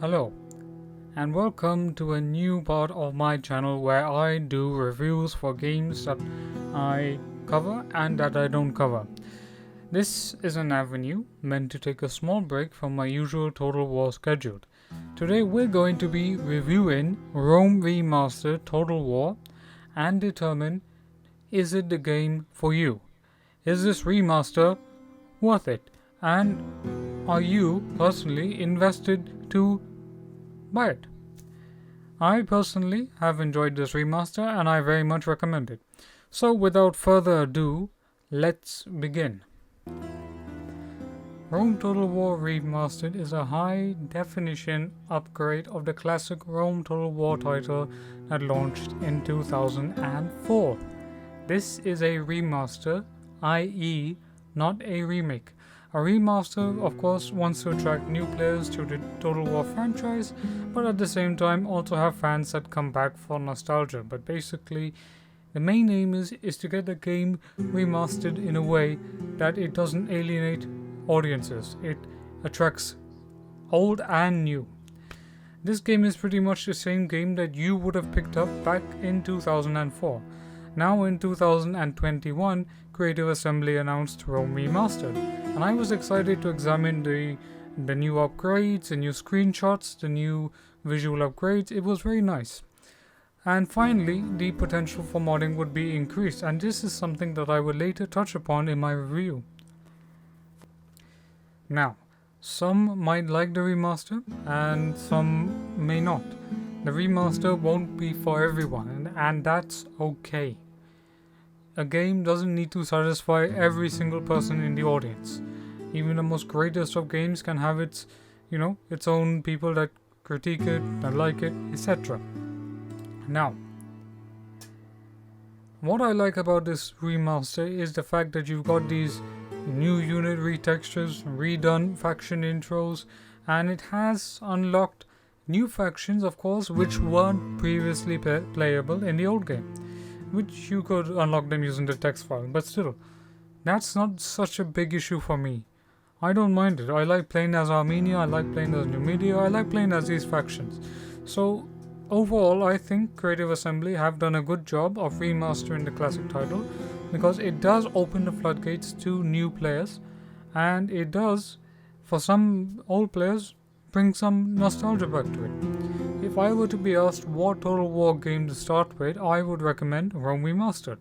Hello, and welcome to a new part of my channel where I do reviews for games that I cover and that I don't cover. This is an avenue meant to take a small break from my usual Total War schedule. Today we're going to be reviewing Rome Remastered Total War and determine, is it the game for you? Is this remaster worth it? And are you personally invested to buy it? I personally have enjoyed this remaster and I very much recommend it. So without further ado, let's begin. Rome Total War Remastered is a high definition upgrade of the classic Rome Total War title that launched in 2004. This is a remaster, i.e. not a remake. A remaster, of course, wants to attract new players to the Total War franchise, but at the same time also have fans that come back for nostalgia. But basically, the main aim is to get the game remastered in a way that it doesn't alienate audiences. It attracts old and new. This game is pretty much the same game that you would have picked up back in 2004. Now in 2021, Creative Assembly announced Rome Remastered, and I was excited to examine the new upgrades, the new screenshots, the new visual upgrades. It was very nice. And finally, the potential for modding would be increased, and this is something that I will later touch upon in my review. Now, some might like the remaster and some may not. The remaster won't be for everyone, and that's okay. A game doesn't need to satisfy every single person in the audience. Even the most greatest of games can have its own people that critique it, that like it, etc. Now, what I like about this remaster is the fact that you've got these new unit retextures, redone faction intros, and it has unlocked new factions, of course, which weren't previously playable in the old game, which you could unlock them using the text file, but still, that's not such a big issue for me. I don't mind it. I like playing as Armenia, I like playing as Numidia, I like playing as these factions. So overall, I think Creative Assembly have done a good job of remastering the classic title, because it does open the floodgates to new players, and it does, for some old players, bring some nostalgia back to it. If I were to be asked what Total War game to start with, I would recommend Rome Remastered.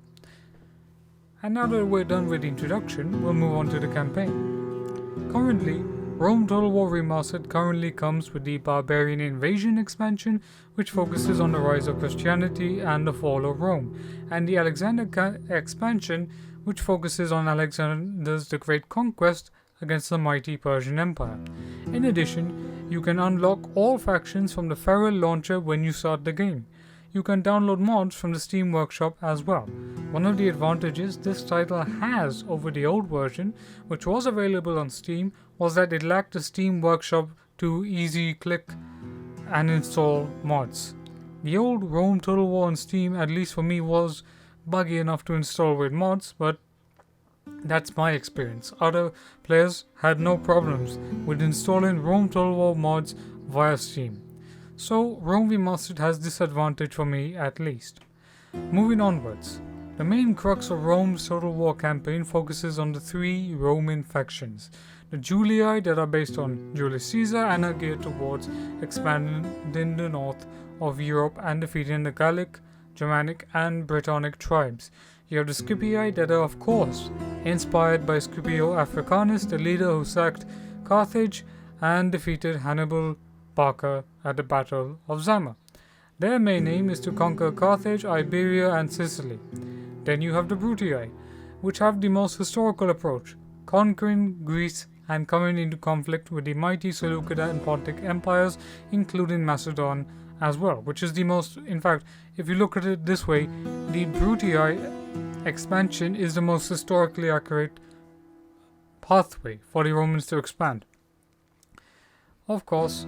And now that we're done with the introduction, we'll move on to the campaign. Currently, Rome Total War Remastered currently comes with the Barbarian Invasion expansion, which focuses on the rise of Christianity and the fall of Rome, and the Alexander expansion, which focuses on Alexander's the Great conquest against the mighty Persian Empire. In addition, you can unlock all factions from the Feral launcher when you start the game. You can download mods from the Steam Workshop as well. One of the advantages this title has over the old version, which was available on Steam, was that it lacked the Steam Workshop to easy click and install mods. The old Rome Total War on Steam, at least for me, was buggy enough to install with mods, but that's my experience. Other players had no problems with installing Rome Total War mods via Steam. So Rome Remastered has this advantage for me, at least. Moving onwards, the main crux of Rome's Total War campaign focuses on the three Roman factions. The Julii, that are based on Julius Caesar and are geared towards expanding the north of Europe and defeating the Gallic, Germanic and Brittonic tribes. You have the Scipii, that are of course inspired by Scipio Africanus, the leader who sacked Carthage and defeated Hannibal Barca at the Battle of Zama. Their main aim is to conquer Carthage, Iberia and Sicily. Then you have the Brutii, which have the most historical approach, conquering Greece and coming into conflict with the mighty Seleucid and Pontic empires, including Macedon as well, which is the most, in fact, if you look at it this way, the Brutii expansion is the most historically accurate pathway for the Romans to expand. Of course,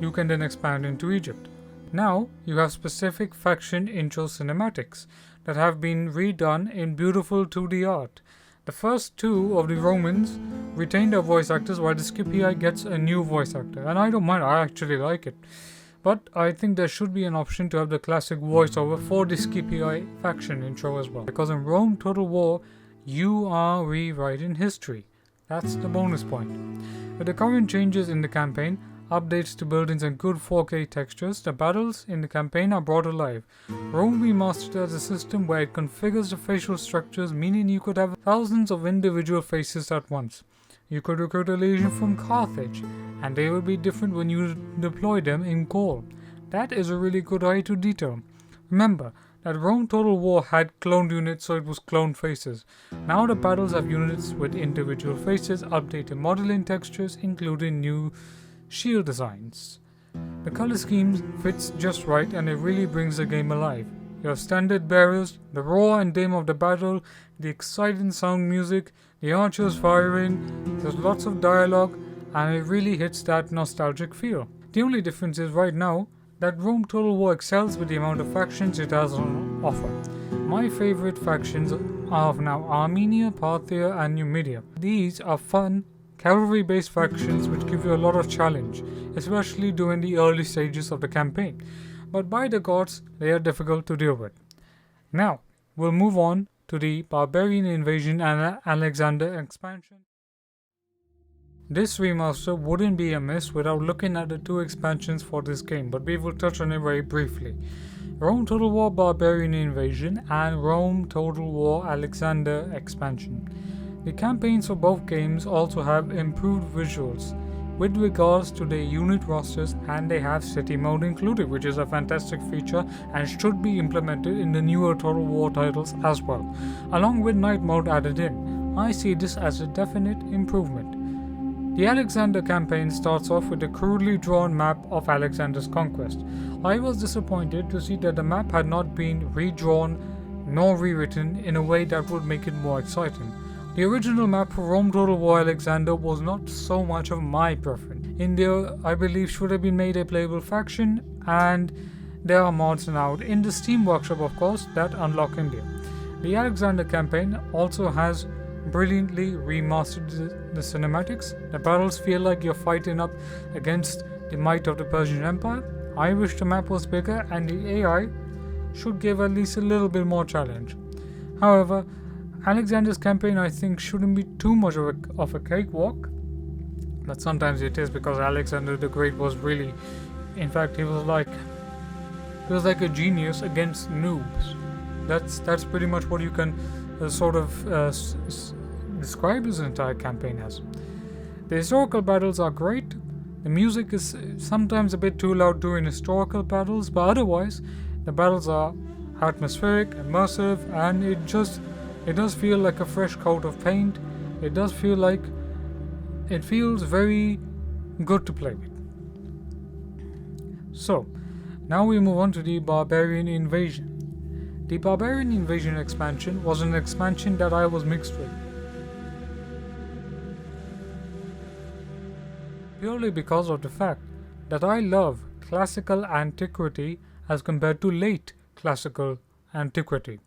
you can then expand into Egypt. Now, you have specific faction intro cinematics that have been redone in beautiful 2D art. The first two of the Romans retained their voice actors, while the Scipii gets a new voice actor. And I don't mind, I actually like it. But I think there should be an option to have the classic voiceover for the Scipii faction intro as well. Because in Rome Total War, you are rewriting history. That's the bonus point. With the current changes in the campaign, updates to buildings and good 4K textures, the battles in the campaign are brought alive. Rome Remastered has a system where it configures the facial structures, meaning you could have thousands of individual faces at once. You could recruit a legion from Carthage, and they will be different when you deploy them in Gaul. That is a really good eye to detail. Remember that Rome Total War had cloned units, so it was cloned faces. Now the battles have units with individual faces, updated modeling textures, including new shield designs. The color scheme fits just right, and it really brings the game alive. You have standard bearers, the roar and din of the battle, the exciting sound music, the archers firing, there's lots of dialogue, and it really hits that nostalgic feel. The only difference is right now that Rome Total War excels with the amount of factions it has on offer. My favorite factions are now Armenia, Parthia, and Numidia. These are fun, cavalry-based factions which give you a lot of challenge, especially during the early stages of the campaign. But by the gods, they are difficult to deal with. Now, we'll move on to the Barbarian Invasion and Alexander expansion. This remaster wouldn't be amiss without looking at the two expansions for this game, but we will touch on it very briefly. Rome Total War Barbarian Invasion and Rome Total War Alexander expansion. The campaigns for both games also have improved visuals with regards to their unit rosters, and they have city mode included, which is a fantastic feature and should be implemented in the newer Total War titles as well. Along with night mode added in, I see this as a definite improvement. The Alexander campaign starts off with a crudely drawn map of Alexander's conquest. I was disappointed to see that the map had not been redrawn nor rewritten in a way that would make it more exciting. The original map for Rome Total War Alexander was not so much of my preference. India, I believe, should have been made a playable faction, and there are mods now in the Steam Workshop, of course, that unlock India. The Alexander campaign also has brilliantly remastered the cinematics. The battles feel like you're fighting up against the might of the Persian Empire. I wish the map was bigger, and the AI should give at least a little bit more challenge. However, Alexander's campaign, I think, shouldn't be too much of a cakewalk, but sometimes it is, because Alexander the Great was really, in fact, he was like a genius against noobs. That's pretty much what you can describe his entire campaign as. The historical battles are great. The music is sometimes a bit too loud during historical battles, but otherwise, the battles are atmospheric, immersive, and it does feel like a fresh coat of paint. It feels very good to play with. So, now we move on to the Barbarian Invasion. The Barbarian Invasion expansion was an expansion that I was mixed with. Purely because of the fact that I love classical antiquity as compared to late classical antiquity.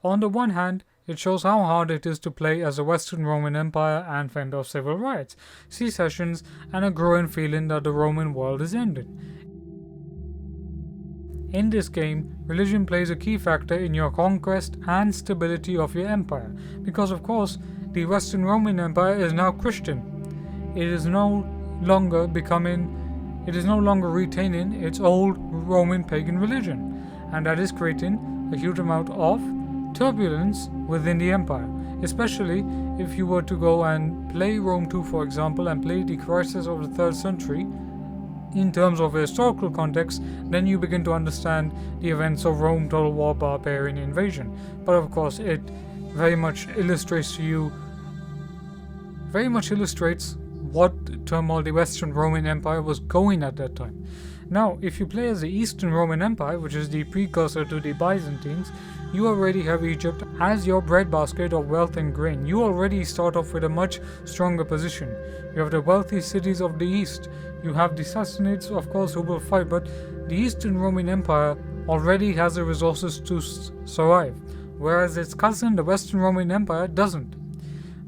On the one hand, it shows how hard it is to play as a Western Roman Empire and fend off civil riots, secessions, and a growing feeling that the Roman world is ending. In this game, religion plays a key factor in your conquest and stability of your empire, because of course, the Western Roman Empire is now Christian. It is no longer retaining its old Roman pagan religion, and that is creating a huge amount of turbulence within the empire, especially if you were to go and play Rome 2, for example, and play the crisis of the 3rd century in terms of a historical context. Then you begin to understand the events of Rome Total War Barbarian Invasion. But of course, it very much illustrates what turmoil the Western Roman Empire was going at that time. Now, if you play as the Eastern Roman Empire, which is the precursor to the Byzantines, you already have Egypt as your breadbasket of wealth and grain. You already start off with a much stronger position. You have the wealthy cities of the East. You have the Sassanids, of course, who will fight, but the Eastern Roman Empire already has the resources to survive, whereas its cousin, the Western Roman Empire, doesn't.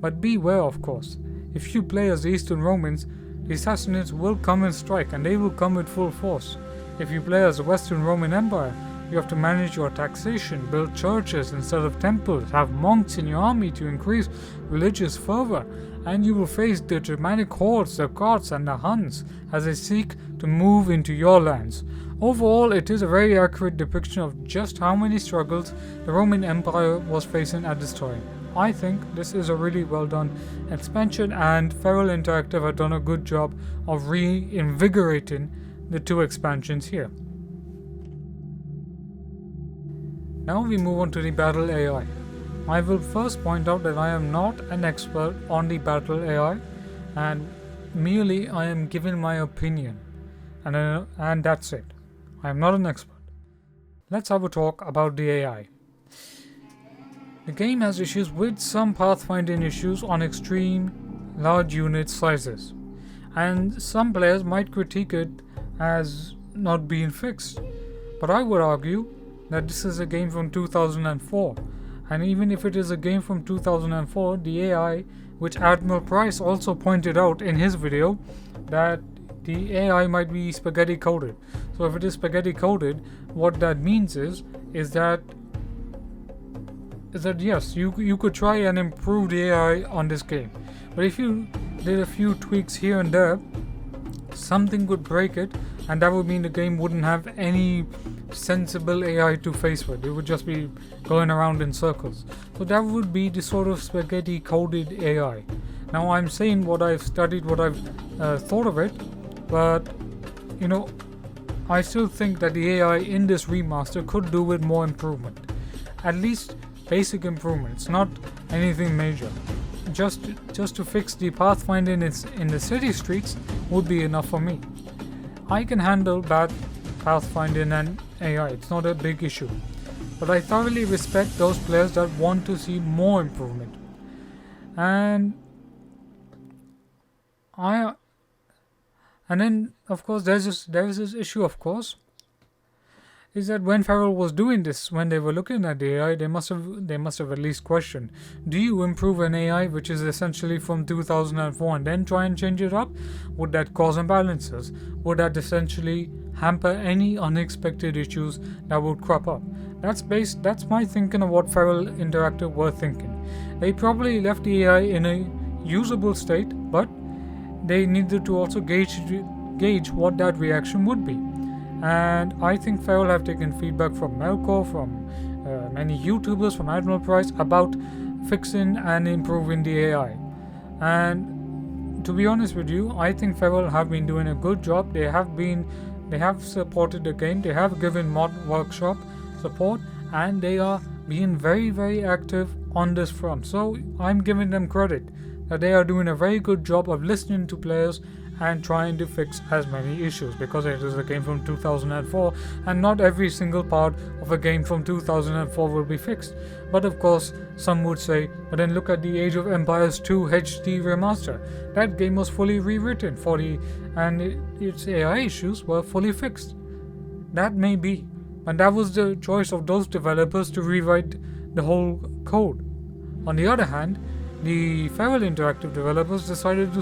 But beware, of course. If you play as the Eastern Romans, the Sassanids will come and strike, and they will come with full force. If you play as the Western Roman Empire, you have to manage your taxation, build churches instead of temples, have monks in your army to increase religious fervor, and you will face the Germanic hordes, the Goths and the Huns as they seek to move into your lands. Overall, it is a very accurate depiction of just how many struggles the Roman Empire was facing at this time. I think this is a really well done expansion, and Feral Interactive have done a good job of reinvigorating the two expansions here. Now we move on to the battle AI. I will first point out that I am not an expert on the battle AI, and merely I am giving my opinion, and that's it. I am not an expert. Let's have a talk about the AI. The game has issues with some pathfinding issues on extreme large unit sizes, and some players might critique it as not being fixed, but I would argue that this is a game from 2004, and even if it is a game from 2004, the AI, which Admiral Price also pointed out in his video, that the AI might be spaghetti coded. So if it is spaghetti coded, what that means is that yes, you could try and improve the AI on this game, but if you did a few tweaks here and there, something could break it, and that would mean the game wouldn't have any sensible AI to face with. It would just be going around in circles. So that would be the sort of spaghetti coded AI. Now I'm saying what I've studied, what I've thought of it, but I still think that the AI in this remaster could do with more improvement. At least basic improvements, not anything major. Just to fix the pathfinding in the city streets would be enough for me. I can handle bad pathfinding and AI, it's not a big issue. But I thoroughly respect those players that want to see more improvement. And then of course there is this issue, of course, is that when Feral was doing this, when they were looking at the AI, they must have at least questioned, do you improve an AI which is essentially from 2004 and then try and change it up? Would that cause imbalances? Would that essentially hamper any unexpected issues that would crop up? That's my thinking of what Feral Interactive were thinking. They probably left the AI in a usable state, but they needed to also gauge what that reaction would be. And I think Feral have taken feedback from Melkor, from many YouTubers, from Admiral Price about fixing and improving the AI. And to be honest with you, I think Feral have been doing a good job. They have supported the game, they have given mod workshop support, and they are being very, very active on this front. So I'm giving them credit that they are doing a very good job of listening to players and trying to fix as many issues, because it is a game from 2004 and not every single part of a game from 2004 will be fixed. But of course, some would say, but then look at the Age of Empires 2 HD Remaster. That game was fully rewritten and its AI issues were fully fixed. That may be, and that was the choice of those developers to rewrite the whole code. On the other hand, the Feral Interactive developers decided to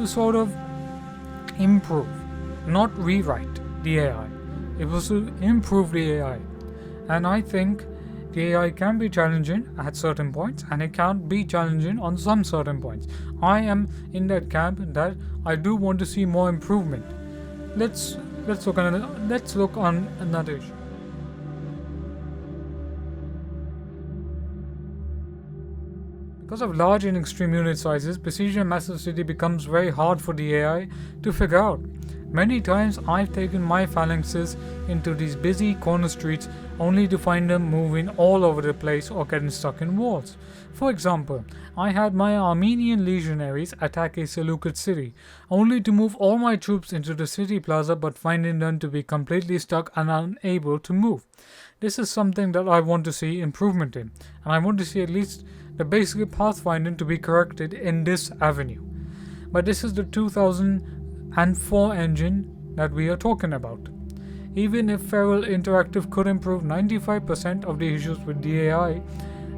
sort of improve, not rewrite the AI. It was to improve the AI. And I think the AI can be challenging at certain points, and it can't be challenging on some certain points. I am in that camp that I do want to see more improvement. Let's look on another issue. Because of large and extreme unit sizes, besieging a massive city becomes very hard for the AI to figure out. Many times I've taken my phalanxes into these busy corner streets only to find them moving all over the place or getting stuck in walls. For example, I had my Armenian legionaries attack a Seleucid city, only to move all my troops into the city plaza but finding them to be completely stuck and unable to move. This is something that I want to see improvement in, and I want to see at least the basic pathfinding to be corrected in this avenue. But this is the 2004 engine that we are talking about. Even if Feral Interactive could improve 95% of the issues with the AI,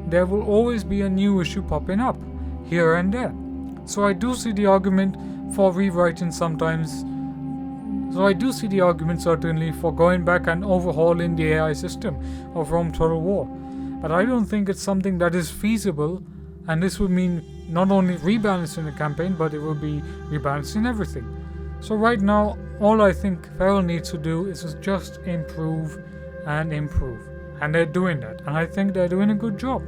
there will always be a new issue popping up here and there. So I do see the argument for rewriting sometimes. So I do see the argument certainly for going back and overhauling the AI system of Rome Total War. But I don't think it's something that is feasible, and this would mean not only rebalancing the campaign, but it will be rebalancing everything. So right now, all I think Feral needs to do is just improve and improve. And they're doing that. And I think they're doing a good job.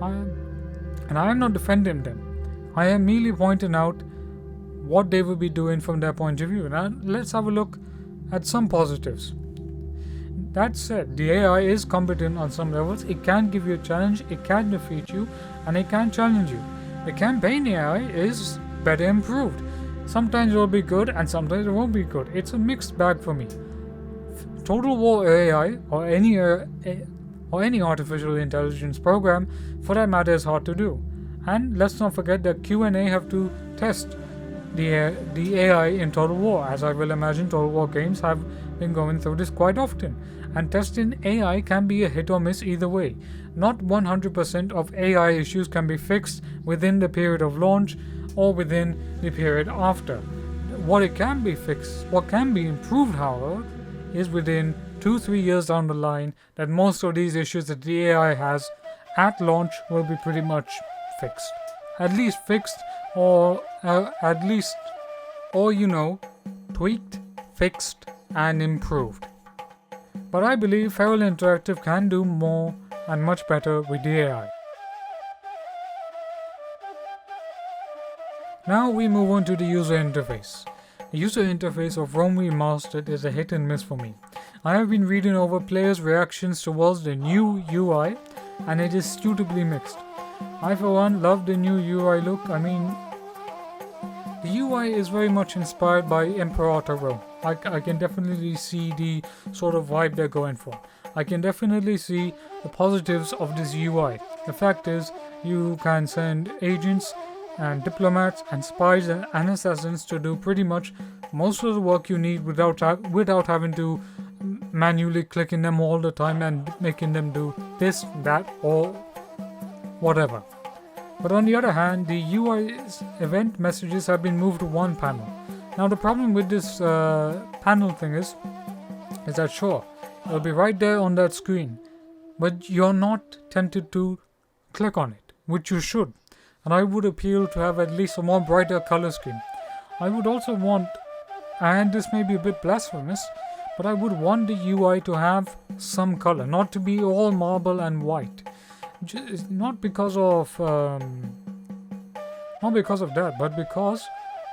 And I am not defending them. I am merely pointing out what they will be doing from their point of view. Now, let's have a look at some positives. That said, the AI is competent on some levels. It can give you a challenge, it can defeat you, and it can challenge you. The campaign AI is better improved. Sometimes it will be good and sometimes it won't be good. It's a mixed bag for me. Total War AI or any artificial intelligence program for that matter is hard to do. And let's not forget that Q&A have to test the AI in Total War, as I will imagine Total War games have been going through this quite often. And testing AI can be a hit or miss either way. Not 100% of AI issues can be fixed within the period of launch or within the period after. What can be improved, however, is within 2-3 years down the line, that most of these issues that the AI has at launch will be pretty much fixed. At least fixed, or tweaked, fixed, and improved. But I believe Feral Interactive can do more and much better with the AI. Now we move on to the user interface. The user interface of Rome Remastered is a hit and miss for me. I have been reading over players' reactions towards the new UI, and it is suitably mixed. I for one love the new UI look. I mean, the UI is very much inspired by Imperator Rome. I can definitely see the sort of vibe they're going for. I can definitely see the positives of this UI. The fact is, you can send agents and diplomats and spies and assassins to do pretty much most of the work you need without having to manually clicking them all the time and making them do this, that, or whatever. But on the other hand, the UI's event messages have been moved to one panel. Now the problem with this panel thing is that sure, it'll be right there on that screen, but you're not tempted to click on it, which you should. And I would appeal to have at least a more brighter color scheme. I would also want, and this may be a bit blasphemous, but I would want the UI to have some color, not to be all marble and white. Not because of that, but because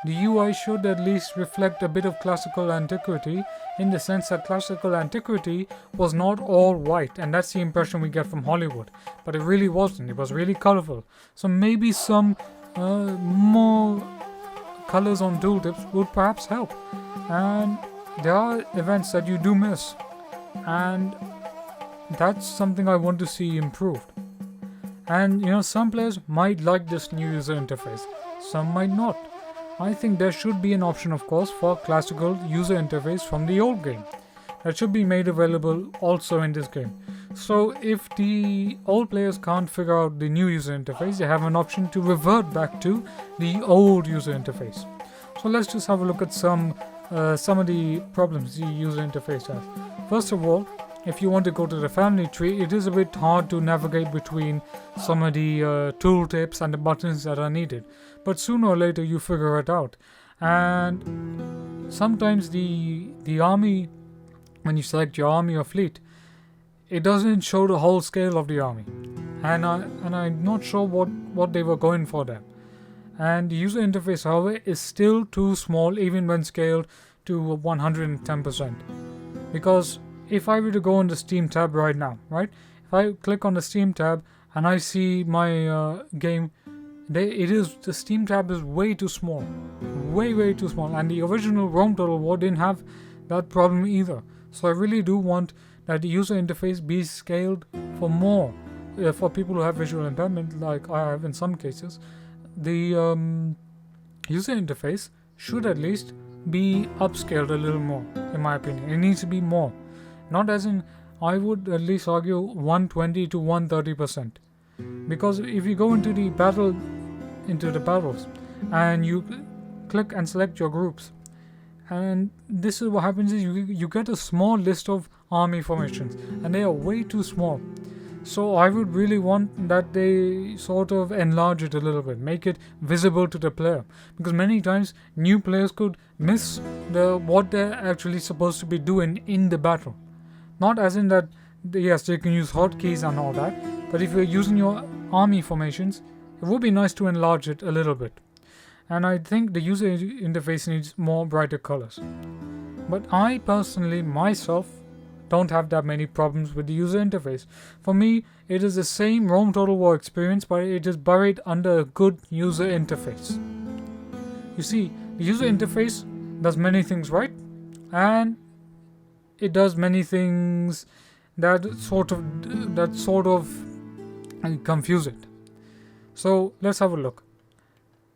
the UI should at least reflect a bit of classical antiquity, in the sense that classical antiquity was not all white, and that's the impression we get from Hollywood. But it really wasn't. It was really colorful. So maybe some more colors on tooltips would perhaps help. And there are events that you do miss, and that's something I want to see improved. And some players might like this new user interface, some might not. I think there should be an option, of course, for classical user interface from the old game. That should be made available also in this game. So if the old players can't figure out the new user interface, they have an option to revert back to the old user interface. So let's just have a look at some of the problems the user interface has. First of all, if you want to go to the family tree, it is a bit hard to navigate between some of the tooltips and the buttons that are needed. But sooner or later you figure it out. And sometimes the army, when you select your army or fleet, it doesn't show the whole scale of the army. And I'm not sure what they were going for there. And the user interface, however, is still too small even when scaled to 110%. Because if I were to go on the Steam tab right now, right? If I click on the Steam tab and I see my game, the Steam tab is way too small. Way too small. And the original Rome Total War didn't have that problem either. So I really do want that the user interface be scaled for more. For people who have visual impairment, like I have in some cases, the user interface should at least be upscaled a little more, in my opinion. It needs to be more. Not as in, I would at least argue 120 to 130%. because if you go into the battles, and you click and select your groups, and this is what happens is you get a small list of army formations, and they are way too small. So I would really want that they sort of enlarge it a little bit, make it visible to the player, because many times new players could miss what they're actually supposed to be doing in the battle. Not as in that, yes, they can use hotkeys and all that, but if you're using your army formations, it would be nice to enlarge it a little bit. And I think the user interface needs more brighter colors. But I personally, myself, don't have that many problems with the user interface. For me, it is the same Rome Total War experience, but it is buried under a good user interface. You see, the user interface does many things right, and it does many things that sort of confuse it. So let's have a look.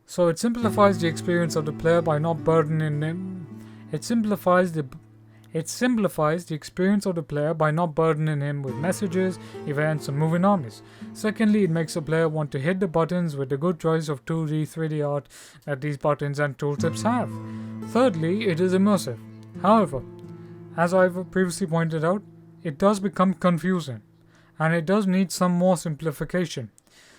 So it simplifies the experience of the player by not burdening him. It simplifies the experience of the player by not burdening him with messages, events, and moving armies. Secondly, it makes the player want to hit the buttons with the good choice of 2D, 3D art that these buttons and tooltips have. Thirdly, it is immersive. However, as I've previously pointed out, it does become confusing, and it does need some more simplification.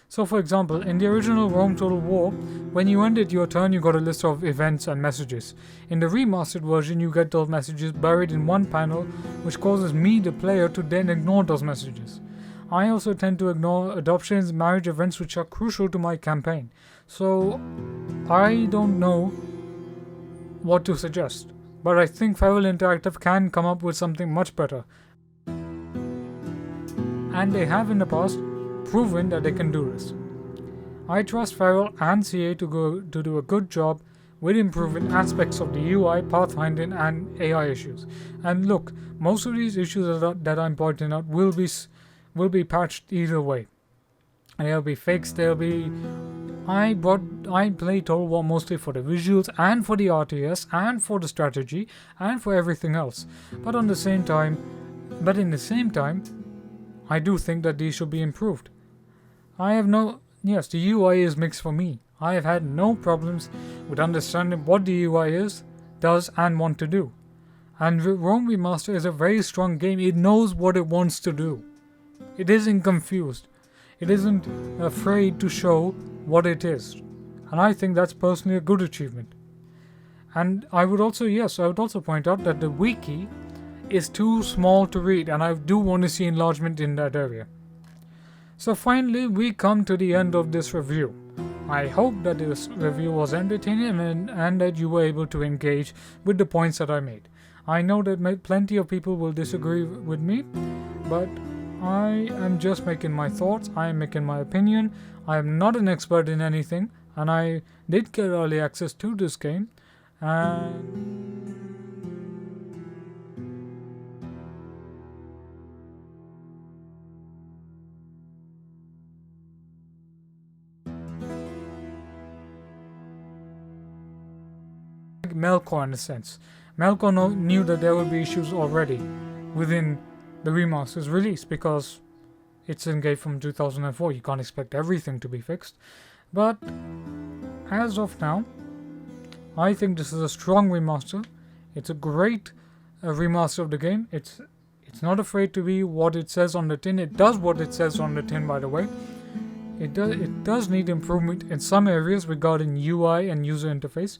So for example, in the original Rome Total War, when you ended your turn, you got a list of events and messages. In the remastered version, you get those messages buried in one panel, which causes me, the player, to then ignore those messages. I also tend to ignore adoptions, marriage events, which are crucial to my campaign. So I don't know what to suggest, but I think Feral Interactive can come up with something much better. And they have in the past proven that they can do this. I trust Feral and CA to do a good job with improving aspects of the UI, pathfinding, and AI issues. And look, most of these issues that I'm pointing out will be patched either way. And they'll be fixed. I play Total War mostly for the visuals and for the RTS and for the strategy and for everything else. But in the same time, I do think that these should be improved. The UI is mixed for me. I have had no problems with understanding what the UI does and want to do. And Rome Remastered is a very strong game. It knows what it wants to do. It isn't confused. It isn't afraid to show what it is. And I think that's personally a good achievement. And I would also point out that the wiki is too small to read, and I do want to see enlargement in that area. So finally, we come to the end of this review. I hope that this review was entertaining and that you were able to engage with the points that I made. I know that plenty of people will disagree with me, but I am just making my thoughts, I am making my opinion. I am not an expert in anything, and I did get early access to this game, and Melkor in a sense. Melkor knew that there would be issues already within the remaster's release because it's in game from 2004. You can't expect everything to be fixed. But as of now, I think this is a strong remaster. It's a great remaster of the game. It's not afraid to be what it says on the tin. It does what it says on the tin, by the way. It does need improvement in some areas regarding UI and user interface.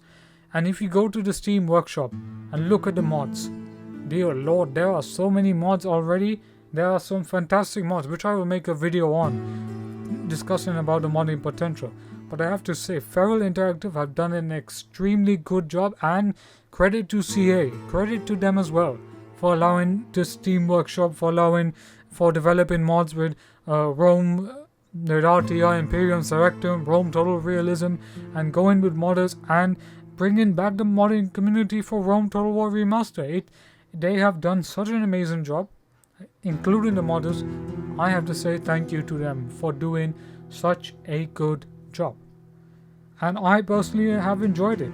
And if you go to the Steam workshop and look at the mods, dear lord, there are so many mods already. There are some fantastic mods, which I will make a video on, discussing about the modding potential. But I have to say, Feral Interactive have done an extremely good job, and credit to CA, credit to them as well, for allowing the Steam workshop, for developing mods with Rome, with RTI, Imperium, Serectum, Rome Total Realism, and going with modders and bringing back the modding community for Rome Total War Remastered. They have done such an amazing job, including the modders. I have to say thank you to them for doing such a good job. And I personally have enjoyed it.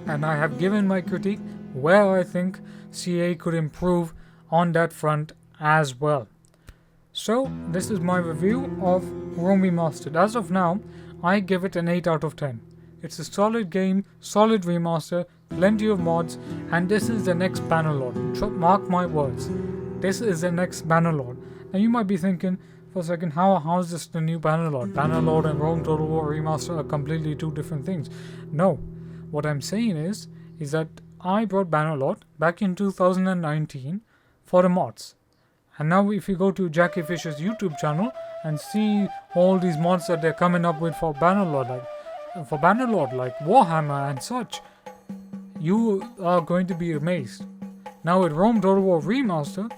And I have given my critique where I think CA could improve on that front as well. So this is my review of Rome Remastered. As of now, I give it an 8 out of 10. It's a solid game, solid remaster, plenty of mods, and this is the next Bannerlord. Mark my words. This is the next Bannerlord. Now you might be thinking for a second, how is this the new Bannerlord? Bannerlord and Rome Total War Remaster are completely two different things. No. What I'm saying is that I brought Bannerlord back in 2019 for the mods. And now if you go to Jackie Fisher's YouTube channel and see all these mods that they're coming up with for Bannerlord, like Warhammer and such, you are going to be amazed. Now with Rome Total War Remaster,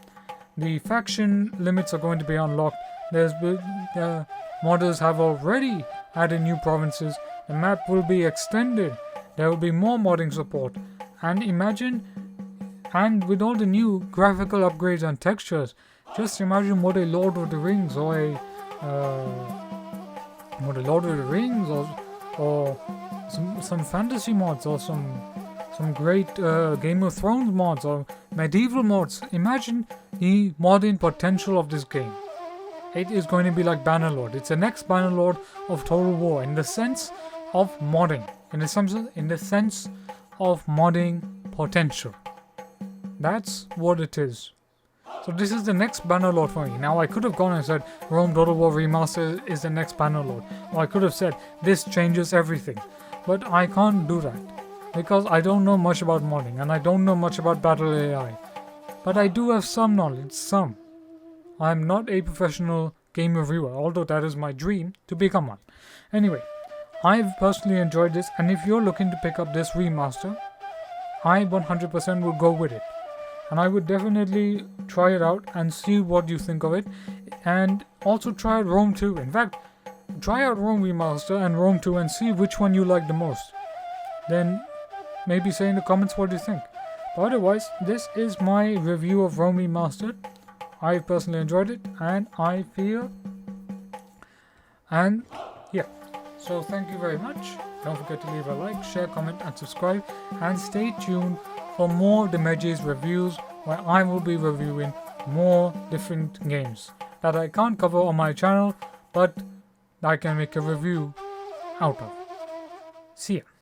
the faction limits are going to be unlocked. Modders have already added new provinces. The map will be extended. There will be more modding support. And with all the new graphical upgrades and textures, just imagine what a Lord of the Rings or some fantasy mods or some great Game of Thrones mods or medieval mods. Imagine the modern potential of this game. It is going to be like Bannerlord. It's the next Bannerlord of Total War in the sense of modding. In the sense of modding potential. That's what it is. So this is the next Bannerlord for me. Now I could have gone and said Rome Total War Remaster is the next Bannerlord. Or I could have said this changes everything. But I can't do that. Because I don't know much about modding and I don't know much about battle AI. But I do have some knowledge, some. I'm not a professional game reviewer, although that is my dream to become one. Anyway, I've personally enjoyed this, and if you're looking to pick up this remaster, I 100% will go with it. And I would definitely try it out and see what you think of it. And also try out Rome 2. In fact, try out Rome Remaster and Rome 2 and see which one you like the most. Then maybe say in the comments what you think. But otherwise, this is my review of Rome Remastered. I personally enjoyed it, and I feel... And yeah. So thank you very much. Don't forget to leave a like, share, comment and subscribe. And stay tuned for more Demeji's reviews, where I will be reviewing more different games that I can't cover on my channel, but I can make a review out of. See ya.